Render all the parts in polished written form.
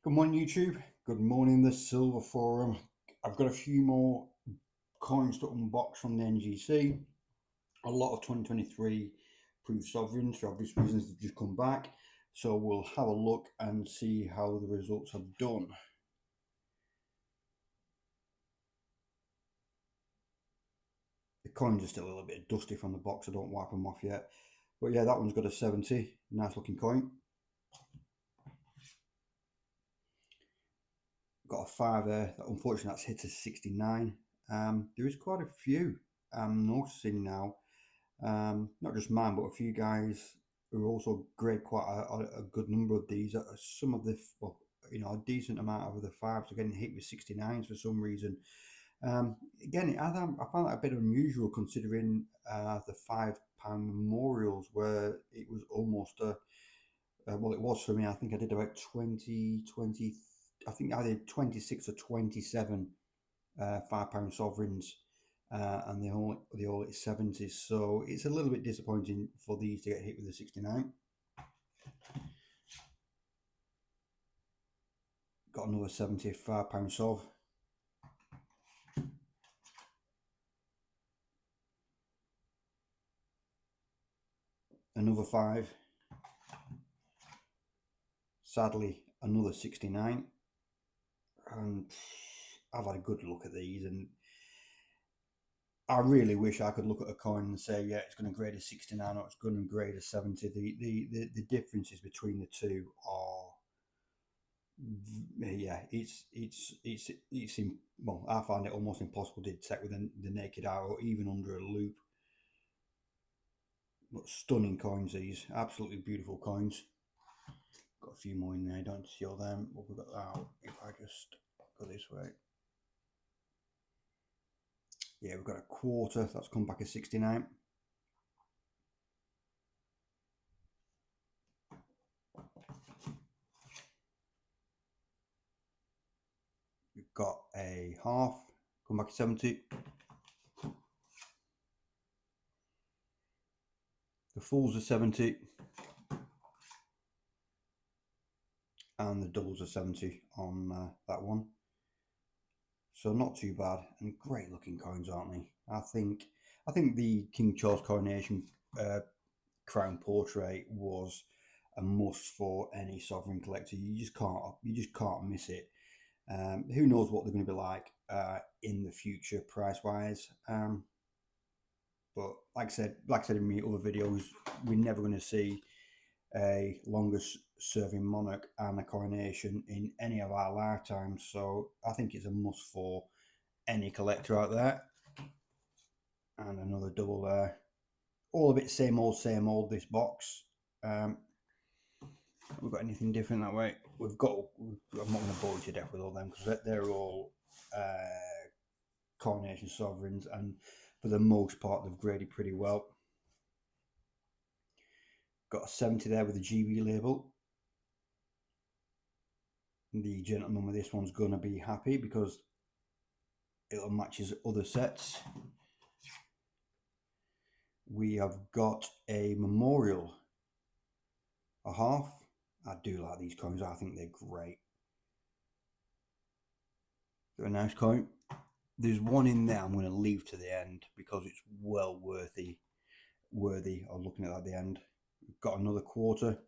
Good morning, YouTube. Good morning, the Silver Forum. I've got a few more coins to unbox from the NGC. A lot of 2023 proved sovereigns, for obvious reasons, have just come back. So we'll have a look and see how the results have done. The coins are still a little bit dusty from the box. I don't wipe them off yet. But yeah, that one's got a 70. Nice looking coin. Got a 5 there. Unfortunately, that's hit a 69. There is quite a few I'm noticing now. Not just mine, but a few guys who also grade quite a good number of these. Some of the, well, a decent amount of the 5s are getting hit with 69s for some reason. Again, I found that a bit unusual considering the £5 memorials, where it was almost well, it was for me. I think I did about 20. I think I did 26 or 27 £5 sovereigns. And they all hit 70s, so it's a little bit disappointing for these to get hit with the 69. Got another 70 £5 sov. Another 5. Sadly, another 69. And I've had a good look at these, and I really wish I could look at a coin and say, yeah, it's going to grade a 69 or it's going to grade a 70. The differences between the two are, yeah, well, I find it almost impossible to detect with the naked eye or even under a loop. But stunning coins, these absolutely beautiful coins. Got a few more in there, don't see all them. What we've got now, if I just go this way. Yeah, we've got a quarter, that's come back as 69. We've got a half, come back as 70. The fulls are 70. And the doubles are 70 on that one. So not too bad, and great looking coins, aren't they? I think the King Charles coronation crown portrait was a must for any sovereign collector. You just can't miss it. Who knows what they're going to be like in the future price wise. But like I said in my other videos, we're never going to see a longest serving monarch and a coronation in any of our lifetimes. So I think it's a must for any collector out there. And another double there. All a bit same old, this box. We've got anything different that way? I'm not going to bore you to death with all them because they're all coronation sovereigns, and for the most part they've graded pretty well. Got a 70 there with the GB label. The gentleman with this one's going to be happy because it'll match his other sets. We have got a memorial, a half. I do like these coins. I think they're great. They're a nice coin. There's one in there I'm going to leave to the end because it's well worthy of looking at the end. We've got another quarter.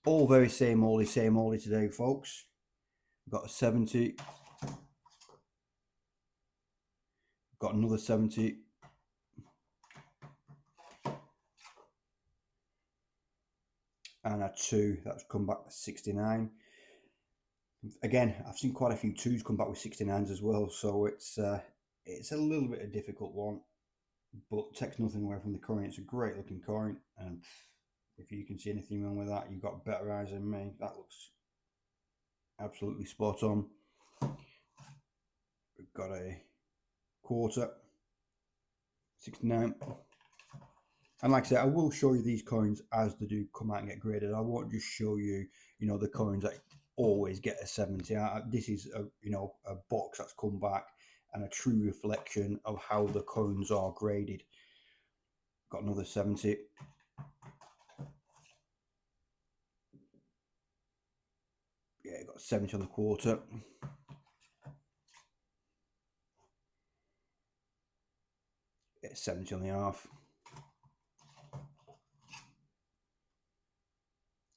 All very same oldie today, folks. We've got a 70. Got another 70. And a 2 that's come back to 69. Again, I've seen quite a few 2s come back with 69s as well, so it's a little bit of a difficult one, but takes nothing away from the coin. It's a great looking coin, and if you can see anything wrong with that, you've got better eyes than me. That looks absolutely spot on. We've got a quarter, 69. And like I said, I will show you these coins as they do come out and get graded. I won't just show you, the coins that always get a 70. This is a box that's come back and a true reflection of how the coins are graded. Got another 70. Yeah, got 70 on the quarter. Get 70 on the half.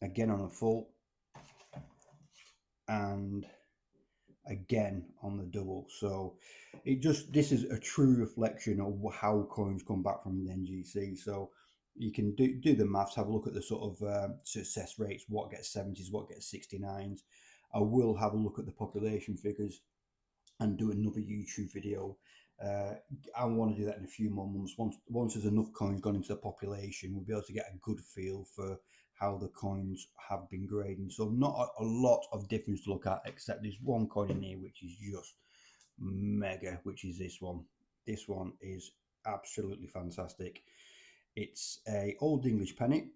Again on the full. And again on the double. So this is a true reflection of how coins come back from the NGC. So you can do the maths, have a look at the sort of success rates, what gets 70s, what gets 69s. I will have a look at the population figures and do another YouTube video. I want to do that in a few more months. Once there's enough coins gone into the population, we'll be able to get a good feel for how the coins have been grading. So not a lot of difference to look at, except there's one coin in here which is just mega, which is this one. This one is absolutely fantastic. It's a Old English penny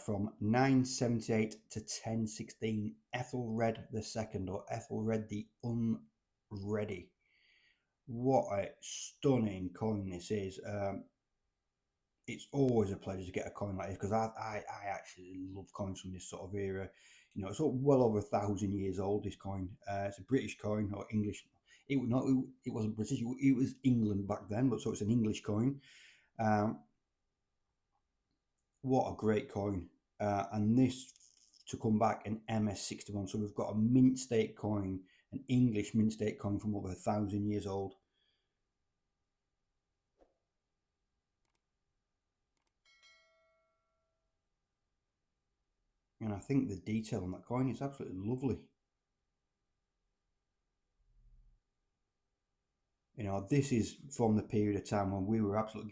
from 978 to 1016, Ethelred II, or Ethelred the Unready. What a stunning coin this is. It's always a pleasure to get a coin like this, because I actually love coins from this sort of era. You know, it's well over 1,000 years old, this coin. It's a British coin, or English. It wasn't British, it was England back then, but so it's an English coin. What a great coin. And this to come back an MS61. So we've got a mint state coin, an English mint state coin from over 1,000 years old. And I think the detail on that coin is absolutely lovely. You know, this is from the period of time when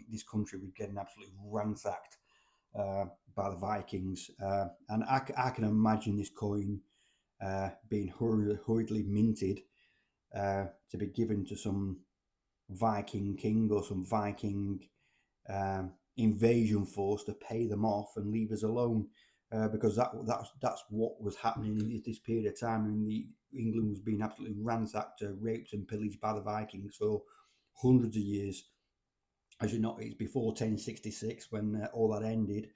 this country was getting absolutely ransacked by the Vikings. And I can imagine this coin being hurriedly minted to be given to some Viking king or some Viking invasion force to pay them off and leave us alone. Because that's what was happening in this period of time. England was being absolutely ransacked, raped and pillaged by the Vikings for hundreds of years. As you know, it's before 1066 when all that ended.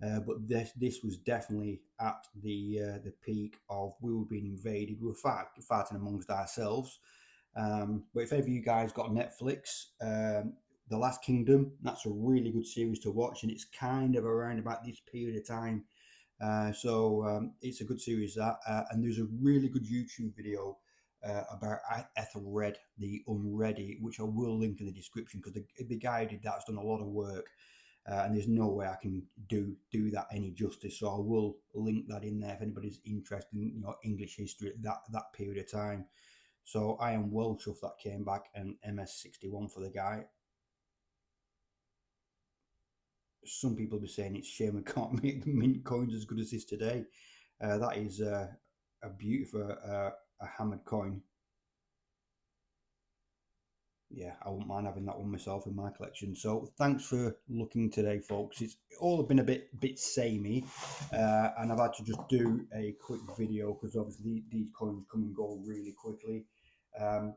But this was definitely at the peak of we were being invaded. We were fighting amongst ourselves. But if ever you guys got Netflix, The Last Kingdom, that's a really good series to watch, and it's kind of around about this period of time. So it's a good series that, and there's a really good YouTube video about Ethelred the Unready, which I will link in the description, because the guy who did that's done a lot of work, and there's no way I can do that any justice. So I will link that in there if anybody's interested in English history at that period of time. So I am well chuffed that came back an MS61 for the guy. Some people be saying it's a shame we can't make mint coins as good as this today. That is a beautiful a hammered coin. Yeah, I wouldn't mind having that one myself in my collection. So thanks for looking today, folks. It's all been a bit samey, and I've had to just do a quick video because obviously these coins come and go really quickly.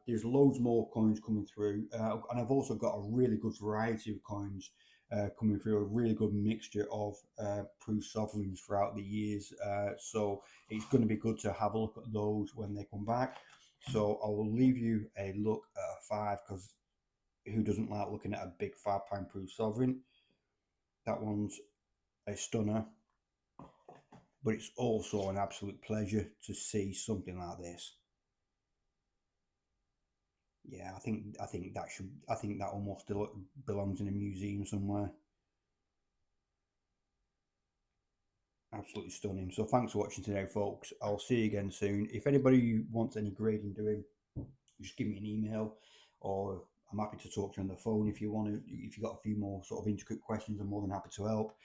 There's loads more coins coming through, and I've also got a really good variety of coins coming through, a really good mixture of proof sovereigns throughout the years. So it's going to be good to have a look at those when they come back. So I will leave you a look at a 5, because who doesn't like looking at a big £5 proof sovereign? That one's a stunner, but it's also an absolute pleasure to see something like this. Yeah, I think that almost belongs in a museum somewhere. Absolutely stunning. So thanks for watching today, folks. I'll see you again soon. If anybody wants any grading doing, just give me an email, or I'm happy to talk to you on the phone if you want to. If you've got a few more sort of intricate questions, I'm more than happy to help.